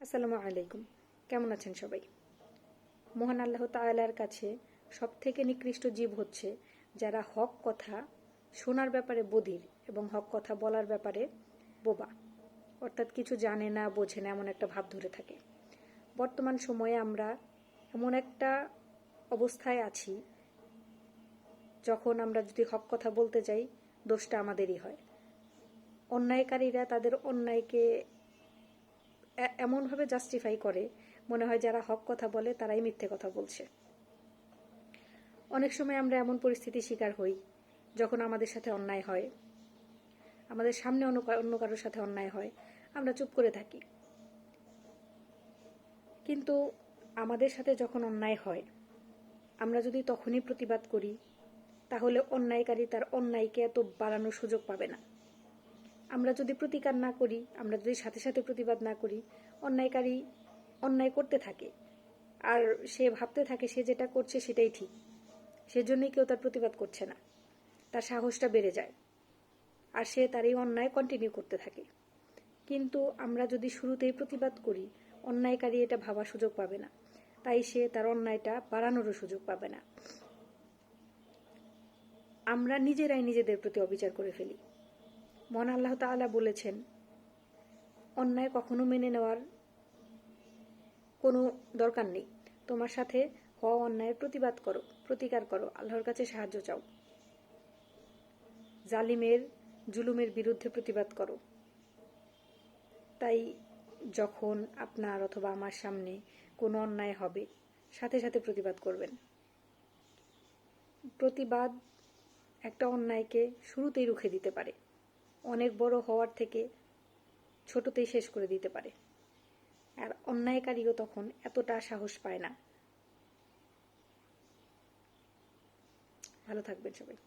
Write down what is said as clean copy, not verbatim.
আসসালামু আলাইকুম। কেমন আছেন সবাই? মহান আল্লাহ তাআলার কাছে সবথেকে নিকৃষ্ট জীব হচ্ছে যারা হক কথা শোনার ব্যাপারে বধির এবং হক কথা বলার ব্যাপারে বোবা, অর্থাৎ কিছু জানে না, বোঝে না, এমন একটা ভাব ধরে থাকে। বর্তমান সময়ে আমরা এমন একটা অবস্থায় আছি যখন আমরা যদি হক কথা বলতে যাই, দোষটা আমাদেরই হয়। অন্যায়কারীরা তাদের অন্যায়কে এমনভাবে জাস্টিফাই করে, মনে হয় যারা হক কথা বলে তারাই মিথ্যে কথা বলছে। অনেক সময় আমরা এমন পরিস্থিতির শিকার হই যখন আমাদের সাথে অন্যায় হয়, আমাদের সামনে অন্য কারোর সাথে অন্যায় হয়, আমরা চুপ করে থাকি। কিন্তু আমাদের সাথে যখন অন্যায় হয়, আমরা যদি তখনই প্রতিবাদ করি, তাহলে অন্যায়কারী তার অন্যায়কে এত বাড়ানোর সুযোগ পাবে না। আমরা যদি প্রতিকার না করি, আমরা যদি সাথে সাথে প্রতিবাদ না করি, অন্যায়কারী অন্যায় করতে থাকে আর সে ভাবতে থাকে সে যেটা করছে সেটাই ঠিক, সেজন্যই কেউ তার প্রতিবাদ করছে না। তার সাহসটা বেড়ে যায় আর সে তার এই অন্যায় কন্টিনিউ করতে থাকে। কিন্তু আমরা যদি শুরুতেই প্রতিবাদ করি, অন্যায়কারী এটা ভাবার সুযোগ পাবে না, তাই সে তার অন্যায়টা বাড়ানোরও সুযোগ পাবে না। আমরা নিজেরাই নিজেদের প্রতি অবিচার করে ফেলি। মহান আল্লাহ তাআলা বলেছেন, অন্যায় কখনো মেনে নেওয়ার কোনো দরকার নেই। তোমার সাথে হওয়া অন্যায়ের প্রতিবাদ করো, প্রতিকার করো, আল্লাহর কাছে সাহায্য চাও, জালিমের জুলুমের বিরুদ্ধে প্রতিবাদ করো। তাই যখন আপনার অথবা আমার সামনে কোনো অন্যায় হবে, সাথে সাথে প্রতিবাদ করবেন। প্রতিবাদ একটা অন্যায়কে শুরুতেই রুখে দিতে পারে, অনেক বড় হওয়ার থেকে ছোটতেই শেষ করে দিতে পারে। আর অন্যায়কারীও তখন এতটা সাহস পায় না। ভালো থাকবেন সবাই।